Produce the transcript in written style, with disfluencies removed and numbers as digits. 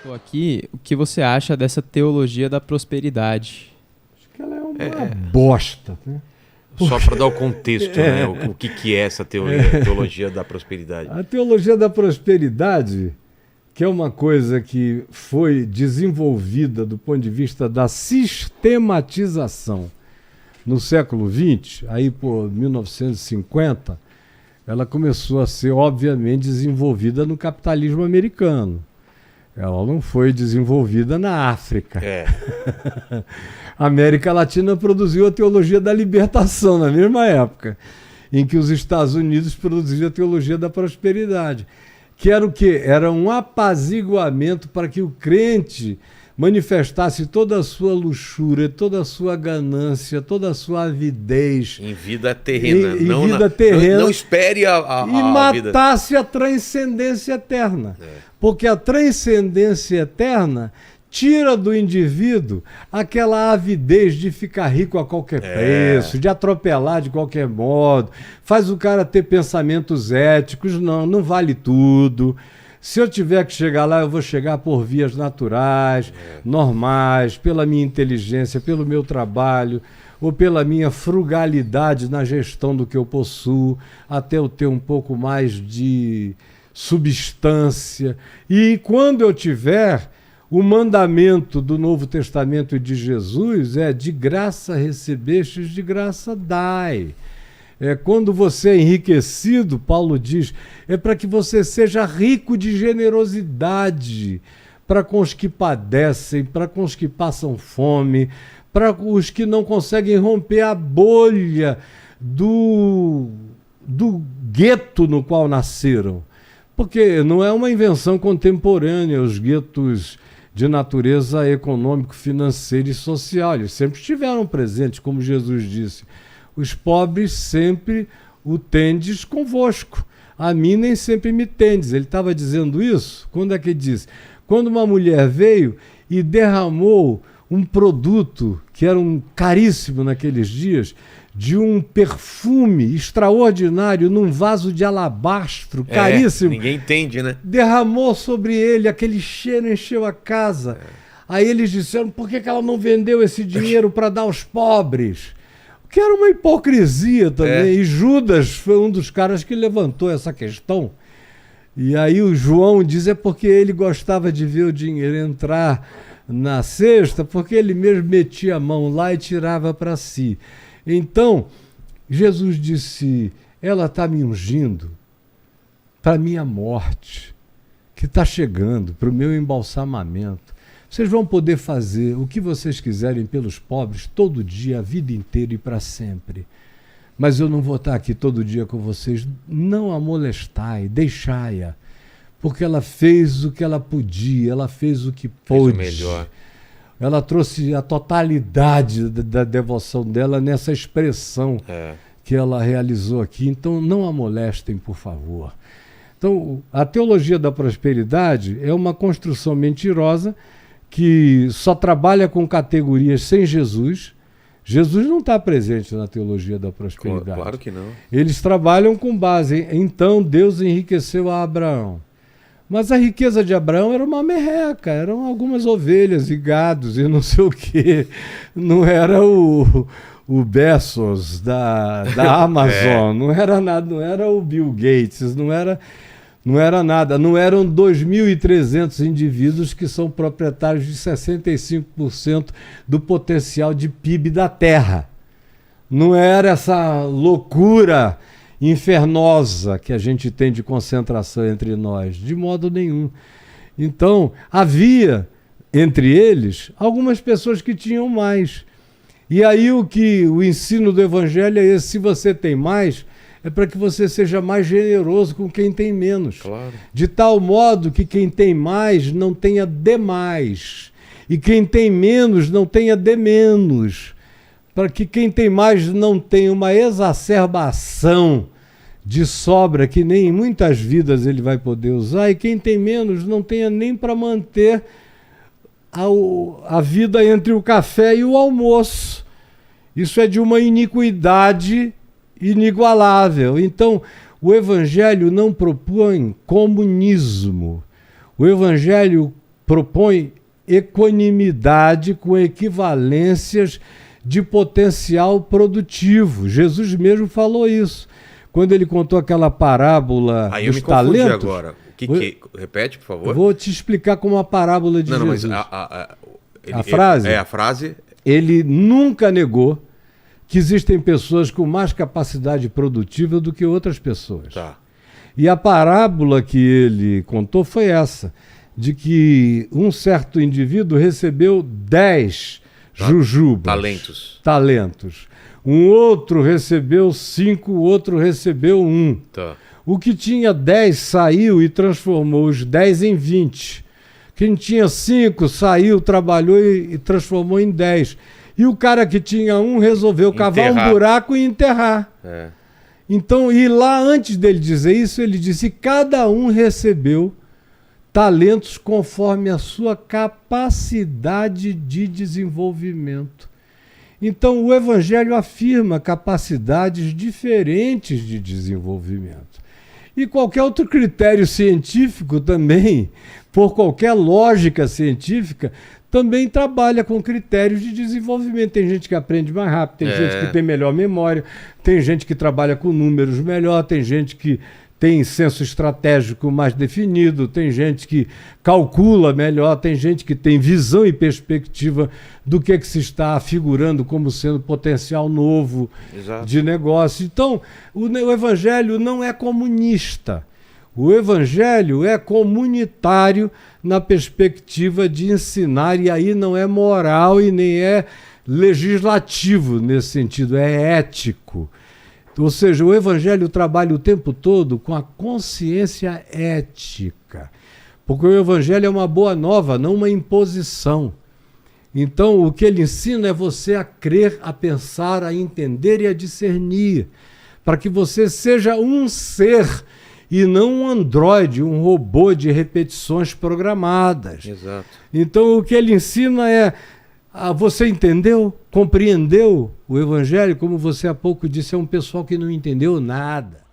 perguntou aqui o que você acha dessa teologia da prosperidade. Acho que ela é uma bosta, né? Só para dar o contexto, né? O que é essa teologia da prosperidade? A teologia da prosperidade, que é uma coisa que foi desenvolvida do ponto de vista da sistematização no século XX, aí por 1950, ela começou a ser, obviamente, desenvolvida no capitalismo americano. Ela não foi desenvolvida na África. A América Latina produziu a teologia da libertação na mesma época, em que os Estados Unidos produziam a teologia da prosperidade. Que era o quê? Era um apaziguamento para que o crente manifestasse toda a sua luxúria, toda a sua ganância, toda a sua avidez. Em vida terrena. Não espere a e matasse a transcendência eterna. Porque a transcendência eterna tira do indivíduo aquela avidez de ficar rico a qualquer preço, de atropelar de qualquer modo, faz o cara ter pensamentos éticos, não vale tudo. Se eu tiver que chegar lá, eu vou chegar por vias naturais, normais, pela minha inteligência, pelo meu trabalho, ou pela minha frugalidade na gestão do que eu possuo, até eu ter um pouco mais de substância. E quando eu tiver, o mandamento do Novo Testamento e de Jesus é: de graça recebestes, de graça dai. Quando você é enriquecido, Paulo diz, é para que você seja rico de generosidade para com os que padecem, para com os que passam fome, para os que não conseguem romper a bolha do gueto no qual nasceram. Porque não é uma invenção contemporânea, os guetos de natureza econômico, financeira e social. Eles sempre estiveram presentes, como Jesus disse. Os pobres sempre o tendes convosco. A mim nem sempre me tendes. Ele estava dizendo isso? Quando é que ele disse? Quando uma mulher veio e derramou um produto que era caríssimo naqueles dias, de um perfume extraordinário num vaso de alabastro, caríssimo. Ninguém entende, né? Derramou sobre ele, aquele cheiro encheu a casa. Aí eles disseram, por que ela não vendeu esse dinheiro para dar aos pobres? Que era uma hipocrisia também. E Judas foi um dos caras que levantou essa questão. E aí o João diz, porque ele gostava de ver o dinheiro entrar na cesta, porque ele mesmo metia a mão lá e tirava para si. Então, Jesus disse, ela está me ungindo para a minha morte, que está chegando, para o meu embalsamamento. Vocês vão poder fazer o que vocês quiserem pelos pobres todo dia, a vida inteira e para sempre. Mas eu não vou estar aqui todo dia com vocês. Não a molestai, deixai-a. Porque ela fez o que ela podia, ela fez o que pôde. Fez o melhor. Ela trouxe a totalidade da devoção dela nessa expressão que ela realizou aqui. Então não a molestem, por favor. Então a teologia da prosperidade é uma construção mentirosa que só trabalha com categorias sem Jesus. Jesus não está presente na teologia da prosperidade. Claro que não. Eles trabalham com base então Deus enriqueceu a Abraão. Mas a riqueza de Abraão era uma merreca, eram algumas ovelhas e gados e não sei o quê. Não era o Bezos da Amazon, não era nada, não era o Bill Gates, não era nada, não eram 2.300 indivíduos que são proprietários de 65% do potencial de PIB da Terra. Não era essa loucura infernosa que a gente tem de concentração entre nós, de modo nenhum. Então, havia entre eles algumas pessoas que tinham mais. E aí o ensino do Evangelho é esse: se você tem mais, é para que você seja mais generoso com quem tem menos. Claro. De tal modo que quem tem mais não tenha demais. E quem tem menos não tenha de menos. Para que quem tem mais não tenha uma exacerbação de sobra que nem em muitas vidas ele vai poder usar. E quem tem menos não tenha nem para manter a vida entre o café e o almoço. Isso é de uma iniquidade inigualável. Então, o Evangelho não propõe comunismo. O Evangelho propõe equanimidade com equivalências de potencial produtivo. Jesus mesmo falou isso. Quando ele contou aquela parábola Aí eu dos me confundi talentos... agora. Repete, por favor. Eu vou te explicar como a parábola de Jesus. Mas a frase? A frase... Ele nunca negou que existem pessoas com mais capacidade produtiva do que outras pessoas. Tá. E a parábola que ele contou foi essa, de que um certo indivíduo recebeu 10 jujubas. Talentos. Um outro recebeu 5, o outro recebeu 1. Tá. O que tinha 10 saiu e transformou os 10 em 20. Quem tinha 5 saiu, trabalhou e transformou em 10. E o cara que tinha 1 resolveu cavar um buraco e enterrar. É. Então, e lá antes dele dizer isso, ele disse: cada um recebeu talentos conforme a sua capacidade de desenvolvimento. Então, o Evangelho afirma capacidades diferentes de desenvolvimento. E qualquer outro critério científico também, por qualquer lógica científica, também trabalha com critérios de desenvolvimento. Tem gente que aprende mais rápido, tem gente que tem melhor memória, tem gente que trabalha com números melhor, tem gente que tem senso estratégico mais definido, tem gente que calcula melhor, tem gente que tem visão e perspectiva do que se está afigurando como sendo potencial novo de negócio. Então, o Evangelho não é comunista. O Evangelho é comunitário na perspectiva de ensinar, e aí não é moral e nem é legislativo nesse sentido, é ético. Ou seja, o Evangelho trabalha o tempo todo com a consciência ética, porque o Evangelho é uma boa nova, não uma imposição. Então, o que ele ensina é você a crer, a pensar, a entender e a discernir, para que você seja um ser e não um androide, um robô de repetições programadas. Exato. Então, o que ele ensina é: você entendeu? Compreendeu o Evangelho? Como você há pouco disse, é um pessoal que não entendeu nada.